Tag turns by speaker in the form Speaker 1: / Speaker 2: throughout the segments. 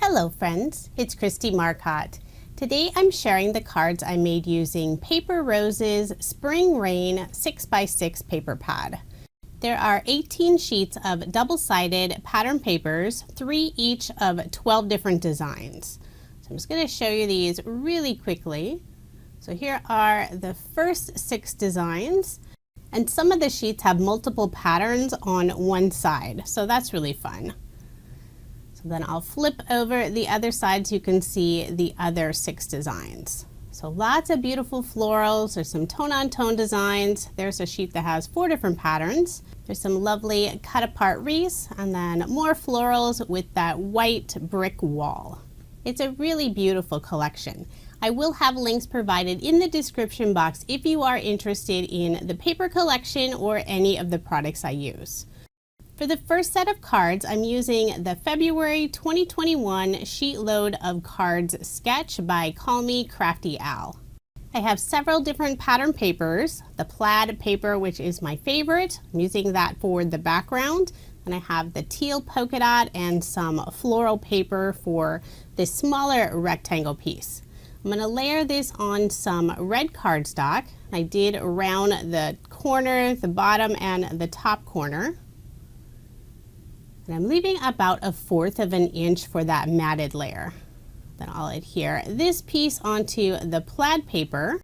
Speaker 1: Hello friends, it's Kristie Marcotte. Today I'm sharing the cards I made using Paper Rose's Spring Rain 6x6 paper pad. There are 18 sheets of double-sided pattern papers, 3 each of 12 different designs. So I'm just going to show you these really quickly. So here are the first 6 designs, and some of the sheets have multiple patterns on one side, so that's really fun. Then I'll flip over the other side so you can see the other 6 designs. So lots of beautiful florals. There's some tone-on-tone designs. There's a sheet that has 4 different patterns. There's some lovely cut-apart wreaths, and then more florals with that white brick wall. It's a really beautiful collection. I will have links provided in the description box if you are interested in the paper collection or any of the products I use. For the first set of cards, I'm using the February 2021 sheet load of cards sketch by Call Me Crafty Al. I have several different pattern papers, the plaid paper, which is my favorite. I'm using that for the background. And I have the teal polka dot and some floral paper for this smaller rectangle piece. I'm going to layer this on some red cardstock. I did around the corner, the bottom, and the top corner. And I'm leaving about 1/4 of an inch for that matted layer. Then I'll adhere this piece onto the plaid paper.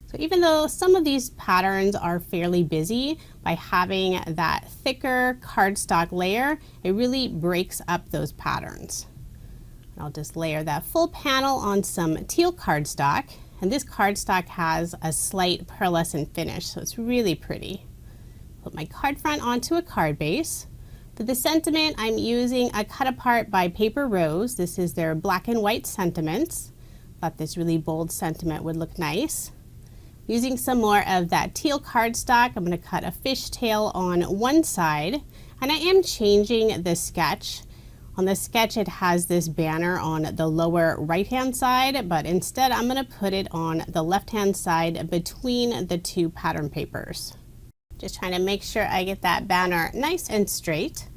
Speaker 1: So even though some of these patterns are fairly busy, by having that thicker cardstock layer, it really breaks up those patterns. And I'll just layer that full panel on some teal cardstock. And this cardstock has a slight pearlescent finish, so it's really pretty. Put my card front onto a card base. For the sentiment, I'm using a cut apart by Paper Rose. This is their black and white sentiments. Thought this really bold sentiment would look nice. Using some more of that teal cardstock, I'm going to cut a fishtail on one side. And I am changing the sketch. On the sketch, it has this banner on the lower right-hand side, but instead I'm going to put it on the left-hand side between the 2 pattern papers. Just trying to make sure I get that banner nice and straight.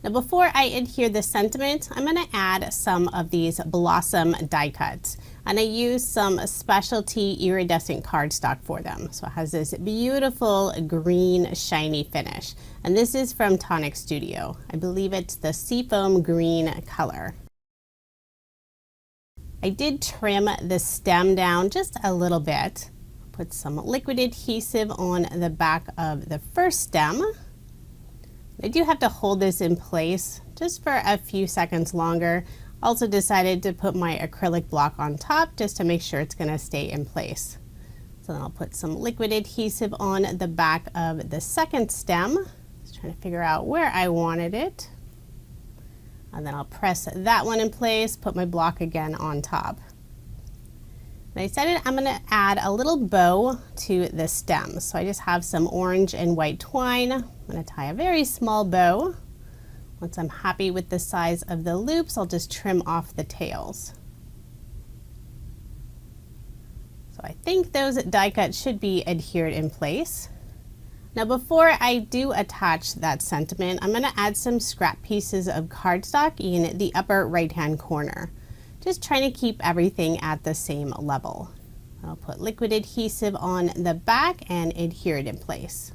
Speaker 1: Now before I adhere the sentiment, I'm going to add some of these blossom die cuts. And I use some specialty iridescent cardstock for them. So it has this beautiful green shiny finish. And this is from Tonic Studio. I believe it's the seafoam green color. I did trim the stem down just a little bit. Put some liquid adhesive on the back of the first stem. I do have to hold this in place just for a few seconds longer. Also decided to put my acrylic block on top just to make sure it's going to stay in place. So then I'll put some liquid adhesive on the back of the second stem. Just trying to figure out where I wanted it. And then I'll press that one in place, put my block again on top. And I decided I'm going to add a little bow to the stem. So I just have some orange and white twine. I'm going to tie a very small bow. Once I'm happy with the size of the loops, I'll just trim off the tails. So I think those die cuts should be adhered in place. Now before I do attach that sentiment, I'm going to add some scrap pieces of cardstock in the upper right-hand corner. Just trying to keep everything at the same level. I'll put liquid adhesive on the back and adhere it in place.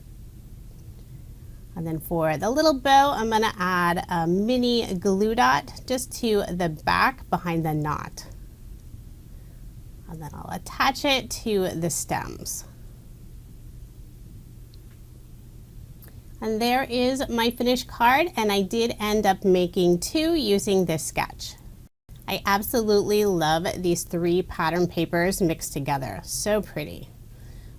Speaker 1: And then for the little bow, I'm going to add a mini glue dot just to the back behind the knot. And then I'll attach it to the stems. And there is my finished card, and I did end up making 2 using this sketch. I absolutely love these 3 pattern papers mixed together. So pretty.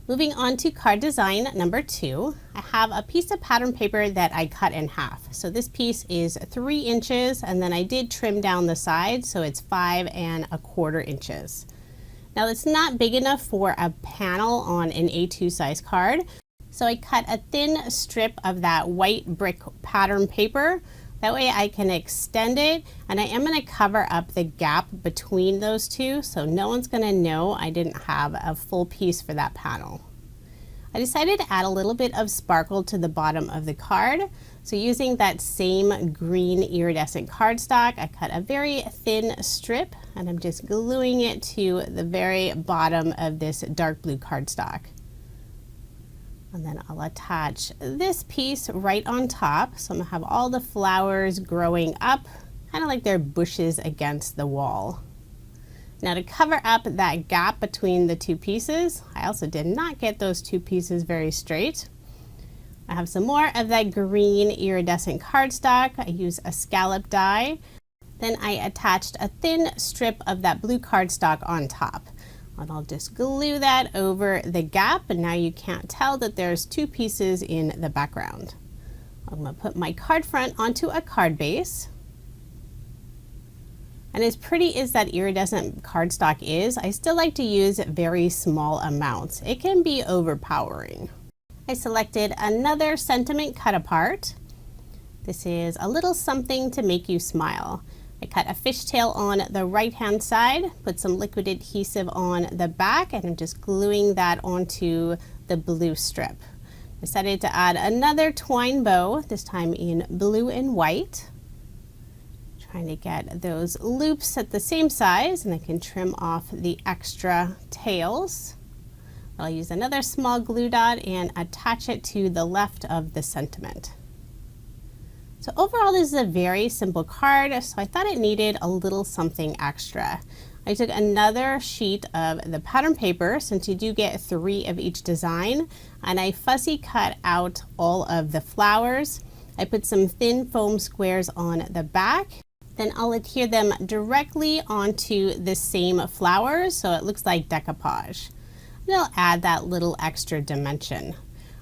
Speaker 1: Moving on to card design number 2, I have a piece of pattern paper that I cut in half. So this piece is 3 inches, and then I did trim down the sides, so it's 5 1/4 inches. Now it's not big enough for a panel on an A2 size card, so I cut a thin strip of that white brick pattern paper. That way I can extend it, and I am going to cover up the gap between those 2 so no one's going to know I didn't have a full piece for that panel. I decided to add a little bit of sparkle to the bottom of the card, So using that same green iridescent cardstock, I cut a very thin strip and I'm just gluing it to the very bottom of this dark blue cardstock. And then I'll attach this piece right on top. So I'm gonna have all the flowers growing up, kind of like they're bushes against the wall. Now to cover up that gap between the two pieces, I also did not get those two pieces very straight. I have some more of that green iridescent cardstock. I use a scallop die. Then I attached a thin strip of that blue cardstock on top. And I'll just glue that over the gap, and now you can't tell that there's two pieces in the background. I'm going to put my card front onto a card base. And as pretty as that iridescent cardstock is, I still like to use very small amounts. It can be overpowering. I selected another sentiment cut apart. This is a little something to make you smile. I cut a fishtail on the right hand side, put some liquid adhesive on the back, and I'm just gluing that onto the blue strip. I decided to add another twine bow, this time in blue and white. Trying to get those loops at the same size, and I can trim off the extra tails. I'll use another small glue dot and attach it to the left of the sentiment. So overall, this is a very simple card, so I thought it needed a little something extra. I took another sheet of the pattern paper, since you do get 3 of each design, and I fussy cut out all of the flowers. I put some thin foam squares on the back. Then I'll adhere them directly onto the same flowers so it looks like decoupage. It'll add that little extra dimension.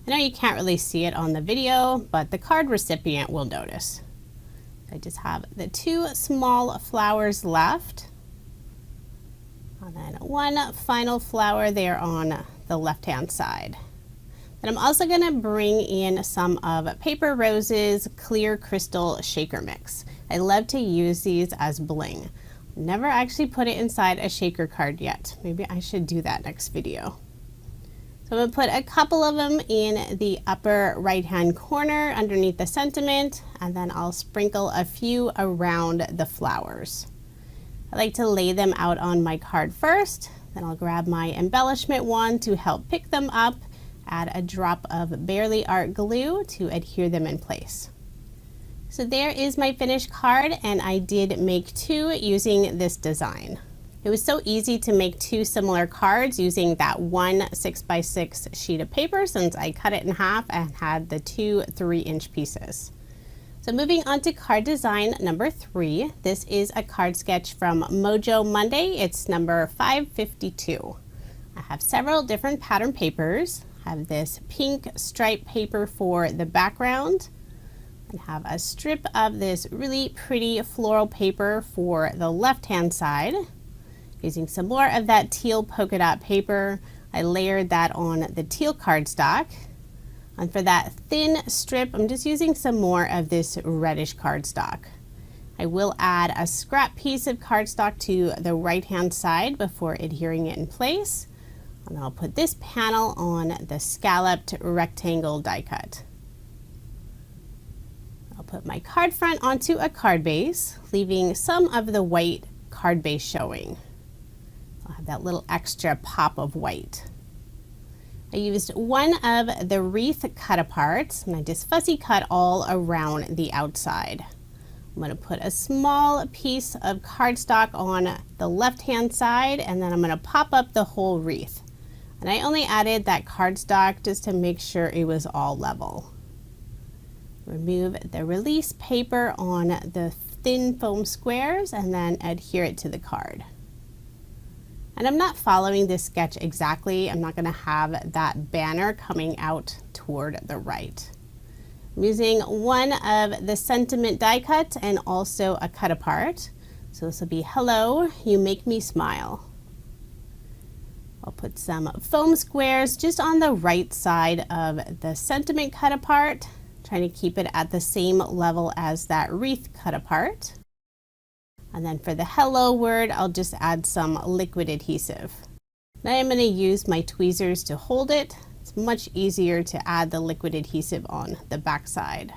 Speaker 1: I know you can't really see it on the video, but the card recipient will notice. I just have the 2 small flowers left. And then one final flower there on the left-hand side. Then I'm also gonna bring in some of Paper Rose's Clear Crystal Shaker Mix. I love to use these as bling. Never actually put it inside a shaker card yet. Maybe I should do that next video. So I'm going to put a couple of them in the upper right hand corner underneath the sentiment, and then I'll sprinkle a few around the flowers. I like to lay them out on my card first, then I'll grab my embellishment wand to help pick them up, add a drop of Barely Art glue to adhere them in place. So there is my finished card, and I did make 2 using this design. It was so easy to make 2 similar cards using that one 6x6 sheet of paper, since I cut it in half and had the 2 3-inch pieces. So moving on to card design number 3. This is a card sketch from Mojo Monday. It's number 552. I have several different pattern papers. I have this pink stripe paper for the background. And have a strip of this really pretty floral paper for the left-hand side. Using some more of that teal polka dot paper, I layered that on the teal cardstock. And for that thin strip, I'm just using some more of this reddish cardstock. I will add a scrap piece of cardstock to the right-hand side before adhering it in place. And I'll put this panel on the scalloped rectangle die cut. I'll put my card front onto a card base, leaving some of the white card base showing. I'll have that little extra pop of white. I used one of the wreath cut aparts, and I just fussy cut all around the outside. I'm going to put a small piece of cardstock on the left-hand side, and then I'm going to pop up the whole wreath. And I only added that cardstock just to make sure it was all level. Remove the release paper on the thin foam squares and then adhere it to the card. And I'm not following this sketch exactly. I'm not going to have that banner coming out toward the right. I'm using one of the sentiment die cut and also a cut apart. So this will be "Hello, you make me smile." I'll put some foam squares just on the right side of the sentiment cut apart, trying to keep it at the same level as that wreath cut apart. And then for the hello word, I'll just add some liquid adhesive. Now I'm going to use my tweezers to hold it. It's much easier to add the liquid adhesive on the back side.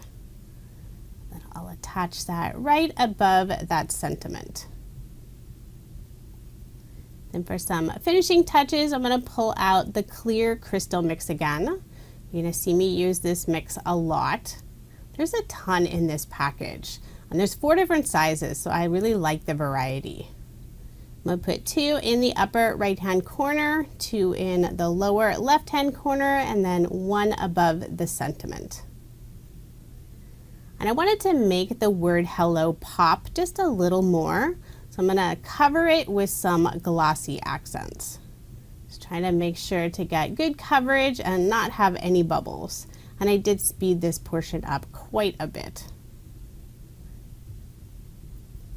Speaker 1: I'll attach that right above that sentiment. Then for some finishing touches, I'm going to pull out the clear crystal mix again. You're going to see me use this mix a lot. There's a ton in this package, and there's 4 different sizes, so I really like the variety. I'm going to put 2 in the upper right hand corner, 2 in the lower left hand corner, and then 1 above the sentiment. And I wanted to make the word hello pop just a little more, so I'm going to cover it with some glossy accents. Just trying to make sure to get good coverage and not have any bubbles. And I did speed this portion up quite a bit.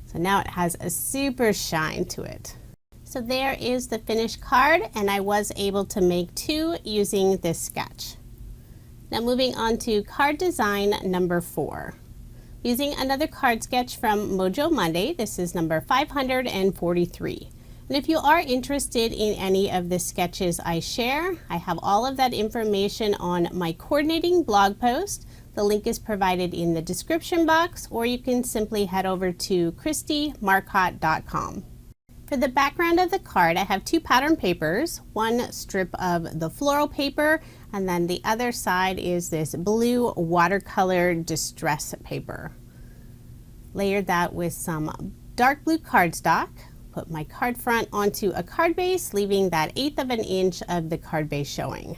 Speaker 1: So now it has a super shine to it. So there is the finished card, and I was able to make 2 using this sketch. Now moving on to card design number 4. Using another card sketch from Mojo Monday, this is number 543. And if you are interested in any of the sketches I share, I have all of that information on my coordinating blog post. The link is provided in the description box, or you can simply head over to KristieMarcotte.com. For the background of the card, I have 2 pattern papers, 1 strip of the floral paper, and then the other side is this blue watercolor distress paper. Layered that with some dark blue cardstock. Put my card front onto a card base, leaving that 1/8 of an inch of the card base showing.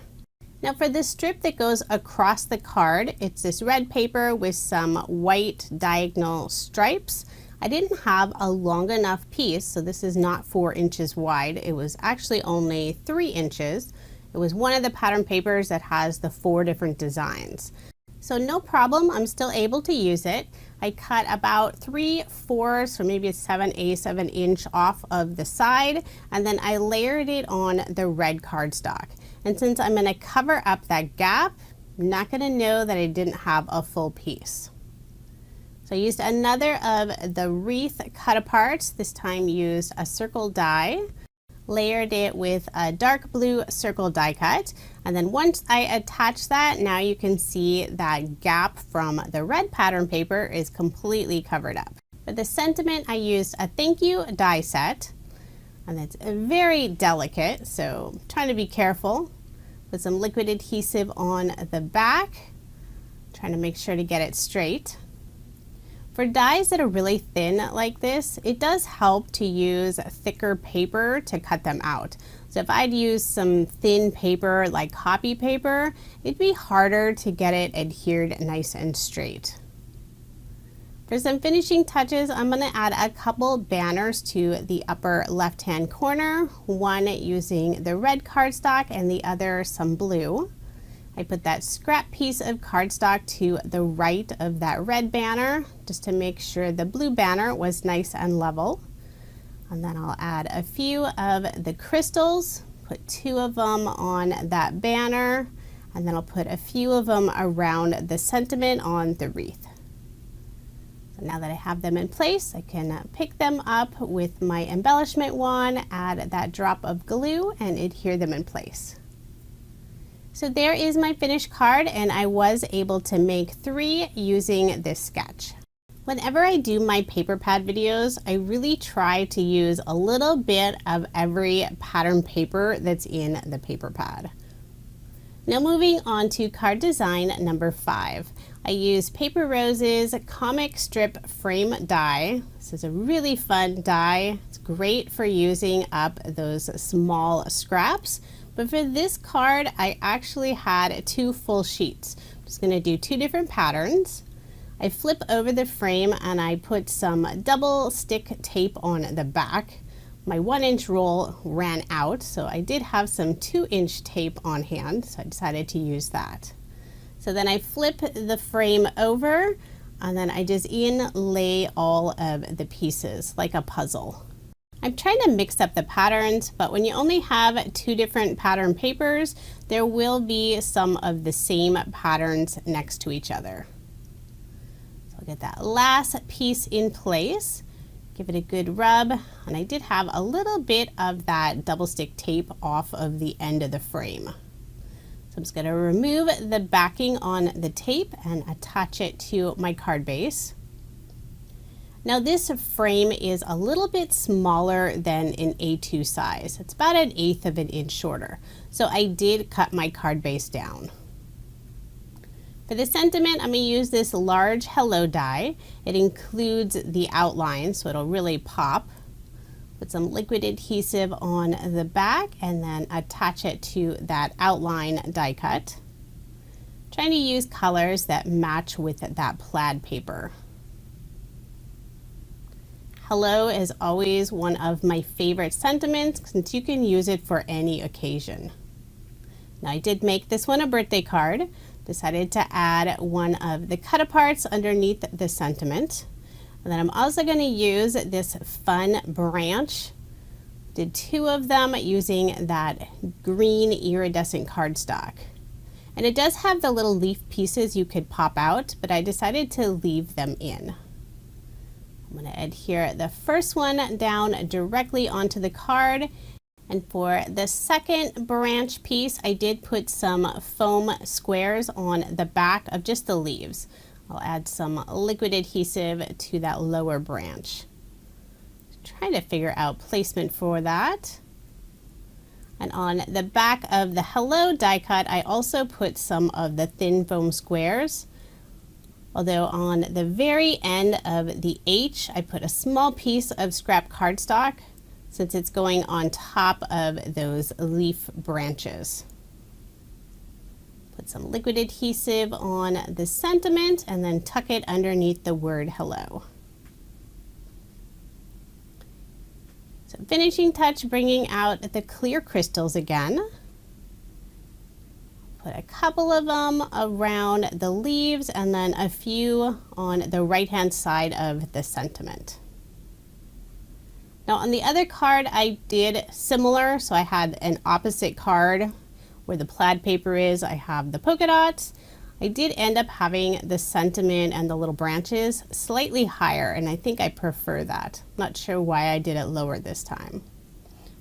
Speaker 1: Now for the strip that goes across the card, it's this red paper with some white diagonal stripes. I didn't have a long enough piece, so this is not 4 inches wide. It was actually only 3 inches. It was one of the pattern papers that has the 4 different designs. So no problem, I'm still able to use it. I cut about 3/4, or maybe 7/8 of an inch off of the side, and then I layered it on the red cardstock. And since I'm going to cover up that gap, I'm not going to know that I didn't have a full piece. So I used another of the wreath cut aparts, this time used a circle die, layered it with a dark blue circle die cut, and then once I attach that, now you can see that gap from the red pattern paper is completely covered up. For the sentiment, I used a thank you die set, and it's very delicate, so I'm trying to be careful. Put some liquid adhesive on the back, trying to make sure to get it straight. For dies that are really thin like this, it does help to use thicker paper to cut them out. So if I'd use some thin paper like copy paper, it'd be harder to get it adhered nice and straight. For some finishing touches, I'm going to add a couple banners to the upper left hand corner, one using the red cardstock and the other some blue. I put that scrap piece of cardstock to the right of that red banner just to make sure the blue banner was nice and level. And then I'll add a few of the crystals, put 2 of them on that banner, and then I'll put a few of them around the sentiment on the wreath. So now that I have them in place, I can pick them up with my embellishment wand, add that drop of glue, and adhere them in place. So there is my finished card, and I was able to make 3 using this sketch. Whenever I do my paper pad videos, I really try to use a little bit of every pattern paper that's in the paper pad. Now moving on to card design number 5. I use Paper Rose's comic strip frame die. This is a really fun die. It's great for using up those small scraps. But for this card, I actually had 2 full sheets. I'm just going to do 2 different patterns. I flip over the frame and I put some double stick tape on the back. My 1-inch roll ran out, so I did have some 2-inch tape on hand, so I decided to use that. So then I flip the frame over, and then I just inlay all of the pieces like a puzzle. I'm trying to mix up the patterns, but when you only have 2 different pattern papers, there will be some of the same patterns next to each other. So I'll get that last piece in place, give it a good rub, and I did have a little bit of that double stick tape off of the end of the frame. So I'm just going to remove the backing on the tape and attach it to my card base. Now this frame is a little bit smaller than an A2 size. It's about 1/8 of an inch shorter. So I did cut my card base down. For the sentiment, I'm going to use this large Hello die. It includes the outline, so it'll really pop. Put some liquid adhesive on the back and then attach it to that outline die cut. Trying to use colors that match with that plaid paper. Hello is always one of my favorite sentiments since you can use it for any occasion. Now I did make this one a birthday card. Decided to add one of the cut-aparts underneath the sentiment. And then I'm also going to use this fun branch. Did 2 of them using that green iridescent cardstock. And it does have the little leaf pieces you could pop out, but I decided to leave them in. I'm going to adhere the first one down directly onto the card. And for the second branch piece, I did put some foam squares on the back of just the leaves. I'll add some liquid adhesive to that lower branch. Trying to figure out placement for that. And on the back of the Hello die cut, I also put some of the thin foam squares. Although on the very end of the H, I put a small piece of scrap cardstock since it's going on top of those leaf branches. Put some liquid adhesive on the sentiment and then tuck it underneath the word hello. So finishing touch, bringing out the clear crystals again. Put a couple of them around the leaves and then a few on the right-hand side of the sentiment. Now on the other card I did similar, so I had an opposite card where the plaid paper is. I have the polka dots. I did end up having the sentiment and the little branches slightly higher, and I think I prefer that. Not sure why I did it lower this time.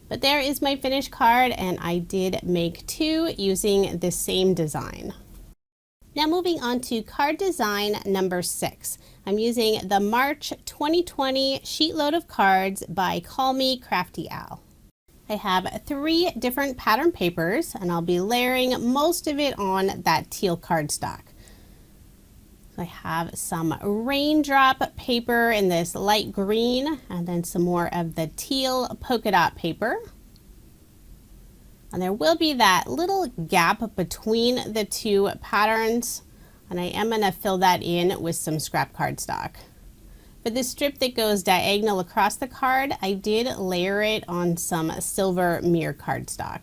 Speaker 1: But there is my finished card, and I did make 2 using the same design. Now moving on to card design number 6. I'm using the March 2020 sheet load of cards by Call Me Crafty Al. I have 3 different pattern papers and I'll be layering most of it on that teal cardstock. So I have some raindrop paper in this light green and then some more of the teal polka dot paper. And there will be that little gap between the 2 patterns, and I am going to fill that in with some scrap cardstock. For the strip that goes diagonal across the card, I did layer it on some silver mirror cardstock.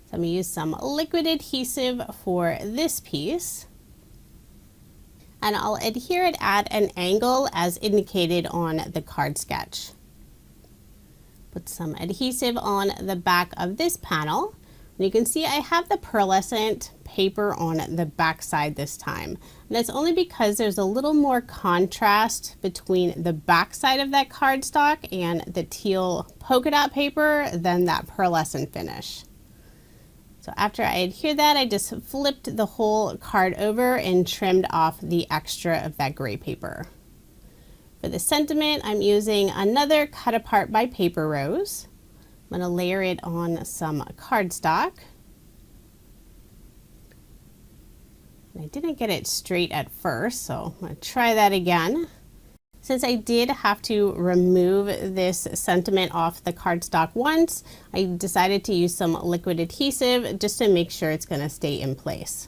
Speaker 1: So I'm going to use some liquid adhesive for this piece, and I'll adhere it at an angle as indicated on the card sketch. Put some adhesive on the back of this panel. And you can see I have the pearlescent paper on the back side this time. And that's only because there's a little more contrast between the back side of that cardstock and the teal polka dot paper than that pearlescent finish. So after I adhere that, I just flipped the whole card over and trimmed off the extra of that gray paper. For the sentiment, I'm using another cut apart by Paper Rose. I'm going to layer it on some cardstock. And I didn't get it straight at first, so I'm going to try that again. Since I did have to remove this sentiment off the cardstock once, I decided to use some liquid adhesive just to make sure it's going to stay in place.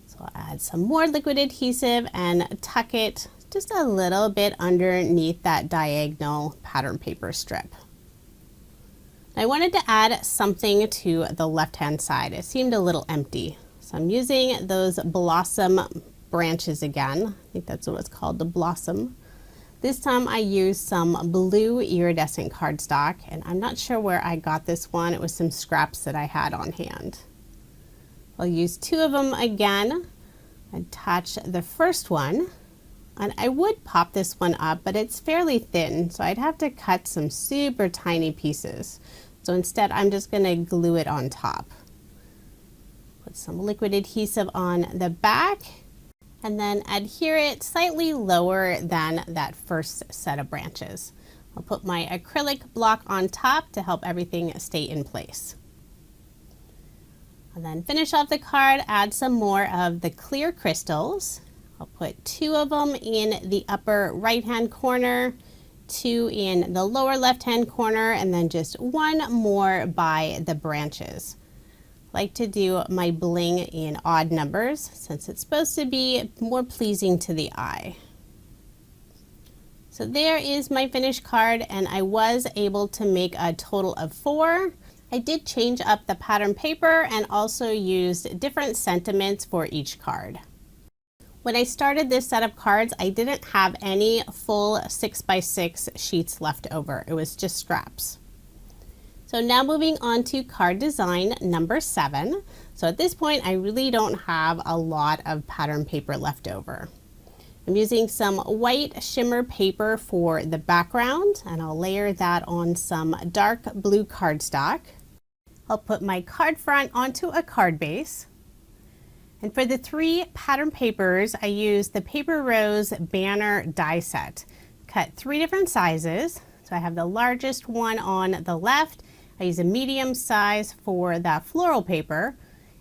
Speaker 1: So I'll add some more liquid adhesive and tuck it just a little bit underneath that diagonal pattern paper strip. I wanted to add something to the left-hand side. It seemed a little empty. So I'm using those blossom branches again. I think that's what it's called, the blossom. This time I used some blue iridescent cardstock, and I'm not sure where I got this one. It was some scraps that I had on hand. I'll use 2 of them again. Attach the first one. And I would pop this one up, but it's fairly thin, so I'd have to cut some super tiny pieces. So instead, I'm just going to glue it on top. Put some liquid adhesive on the back, and then adhere it slightly lower than that first set of branches. I'll put my acrylic block on top to help everything stay in place. And then finish off the card, add some more of the clear crystals. I'll put 2 of them in the upper right hand corner, 2 in the lower left hand corner, and then just 1 more by the branches. I like to do my bling in odd numbers since it's supposed to be more pleasing to the eye. So there is my finished card, and I was able to make a total of 4. I did change up the pattern paper and also used different sentiments for each card. When I started this set of cards, I didn't have any full 6x6 sheets left over. It was just scraps. So now moving on to card design number 7. So at this point, I really don't have a lot of pattern paper left over. I'm using some white shimmer paper for the background, and I'll layer that on some dark blue cardstock. I'll put my card front onto a card base. And for the 3 pattern papers, I used the Paper Rose banner die set. Cut 3 different sizes. So I have the largest one on the left. I use a medium size for that floral paper.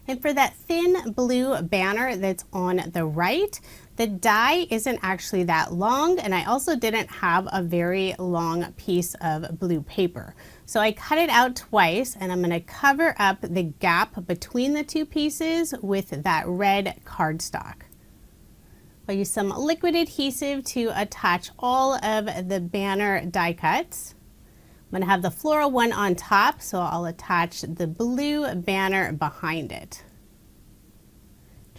Speaker 1: And for that thin blue banner that's on the right, the die isn't actually that long, and I also didn't have a very long piece of blue paper. So I cut it out twice, and I'm going to cover up the gap between the 2 pieces with that red cardstock. I'll use some liquid adhesive to attach all of the banner die cuts. I'm going to have the floral one on top, so I'll attach the blue banner behind it.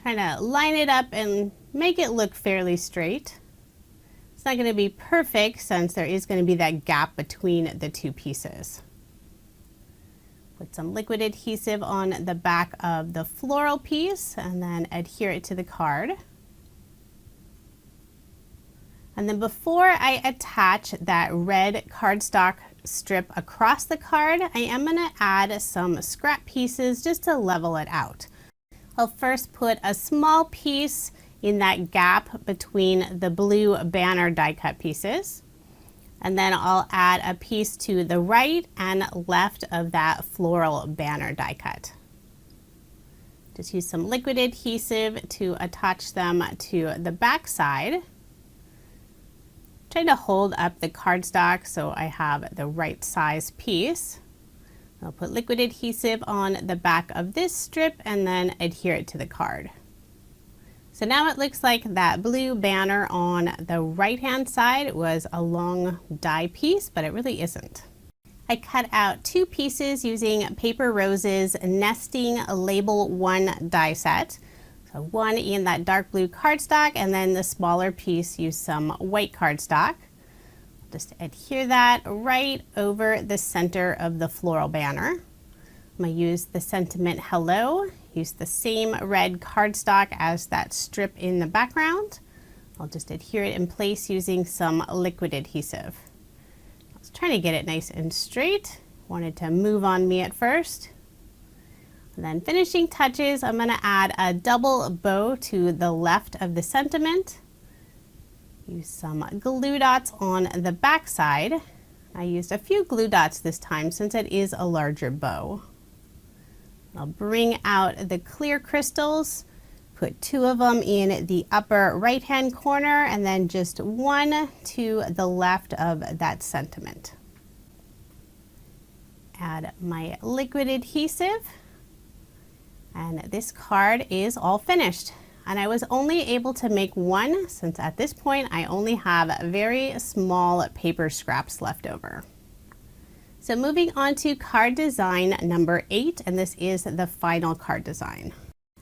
Speaker 1: Trying to line it up and make it look fairly straight. It's not going to be perfect since there is going to be that gap between the 2 pieces. Put some liquid adhesive on the back of the floral piece and then adhere it to the card. And then before I attach that red cardstock strip across the card, I am going to add some scrap pieces just to level it out. I'll first put a small piece in that gap between the blue banner die cut pieces. And then I'll add a piece to the right and left of that floral banner die cut. Just use some liquid adhesive to attach them to the back side. Try to hold up the cardstock so I have the right size piece. I'll put liquid adhesive on the back of this strip and then adhere it to the card. So now it looks like that blue banner on the right hand side was a long die piece, but it really isn't. I cut out 2 pieces using Paper Rose's Nesting Label 1 die set. So 1 in that dark blue cardstock, and then the smaller piece used some white cardstock. Just adhere that right over the center of the floral banner. I'm going to use the sentiment Hello. Use the same red cardstock as that strip in the background. I'll just adhere it in place using some liquid adhesive. I was trying to get it nice and straight. Wanted to move on me at first. And then finishing touches, I'm going to add a double bow to the left of the sentiment. Use some glue dots on the back side. I used a few glue dots this time since it is a larger bow. I'll bring out the clear crystals, put 2 of them in the upper right hand corner and then just 1 to the left of that sentiment. Add my liquid adhesive, and this card is all finished. And I was only able to make 1 since at this point I only have very small paper scraps left over. So moving on to card design number 8, and this is the final card design.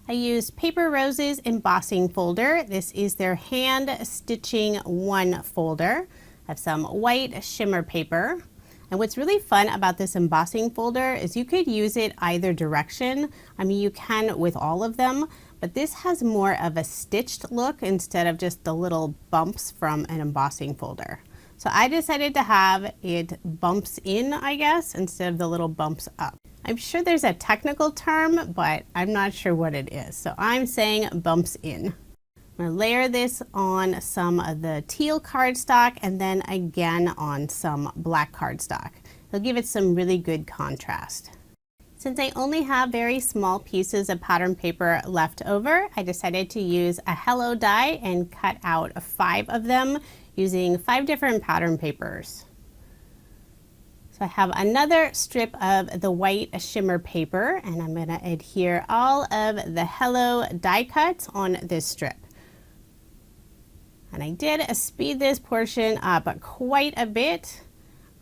Speaker 1: I used Paper Rose's embossing folder. This is their hand stitching 1 folder. I have some white shimmer paper. And what's really fun about this embossing folder is you could use it either direction. I mean, you can with all of them, but this has more of a stitched look instead of just the little bumps from an embossing folder. So I decided to have it bumps in, I guess, instead of the little bumps up. I'm sure there's a technical term, but I'm not sure what it is. So I'm saying bumps in. I'm I'm going to layer this on some of the teal cardstock and then again on some black cardstock. It'll give it some really good contrast. Since I only have very small pieces of pattern paper left over, I decided to use a Hello die and cut out 5 of them using 5 different pattern papers. So I have another strip of the white shimmer paper and I'm going to adhere all of the Hello die cuts on this strip. And I did speed this portion up quite a bit,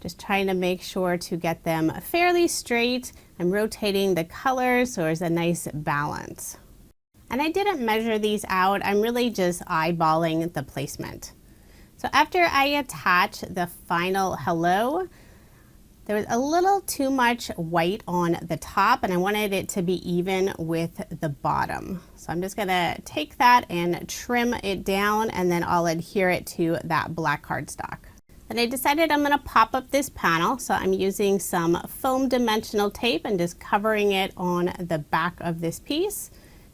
Speaker 1: just trying to make sure to get them fairly straight. I'm rotating the colors so there's a nice balance. And I didn't measure these out, I'm really just eyeballing the placement. So after I attach the final Hello, there was a little too much white on the top and I wanted it to be even with the bottom. So I'm just gonna take that and trim it down and then I'll adhere it to that black cardstock. Then I decided I'm gonna pop up this panel. So I'm using some foam dimensional tape and just covering it on the back of this piece.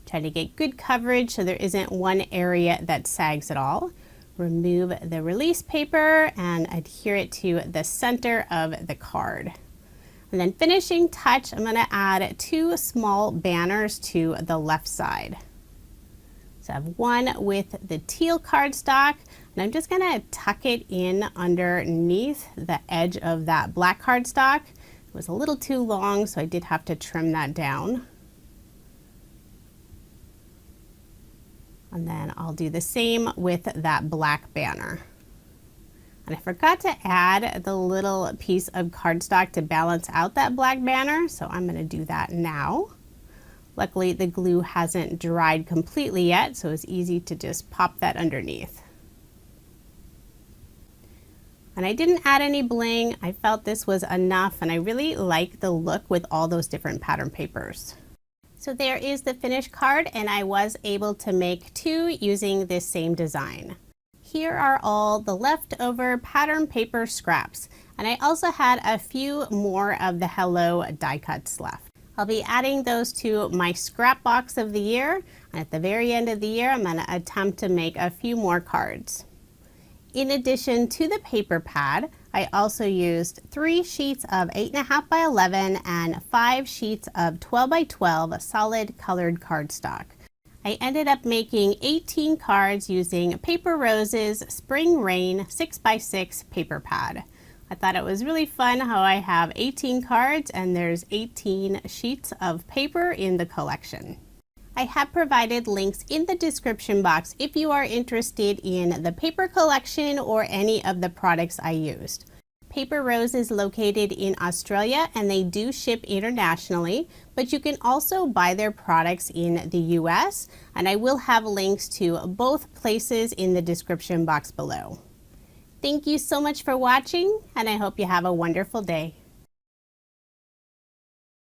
Speaker 1: Trying to get good coverage so there isn't one area that sags at all. Remove the release paper and adhere it to the center of the card. And then finishing touch, I'm going to add 2 small banners to the left side. So I have one with the teal cardstock and I'm just going to tuck it in underneath the edge of that black cardstock. It was a little too long, so I did have to trim that down. And then I'll do the same with that black banner. And I forgot to add the little piece of cardstock to balance out that black banner, so I'm going to do that now. Luckily the glue hasn't dried completely yet, so it's easy to just pop that underneath. And I didn't add any bling. I felt this was enough and I really like the look with all those different pattern papers. So there is the finished card and I was able to make 2 using this same design. Here are all the leftover pattern paper scraps and I also had a few more of the Hello die cuts left. I'll be adding those to my scrap box of the year and at the very end of the year I'm going to attempt to make a few more cards. In addition to the paper pad, I also used 3 sheets of 8.5 by 11 and 5 sheets of 12 by 12 solid colored cardstock. I ended up making 18 cards using Paper Rose's Spring Rain 6 by 6 paper pad. I thought it was really fun how I have 18 cards and there's 18 sheets of paper in the collection. I have provided links in the description box if you are interested in the paper collection or any of the products I used. Paper Rose is located in Australia and they do ship internationally, but you can also buy their products in the US, and I will have links to both places in the description box below. Thank you so much for watching, and I hope you have a wonderful day.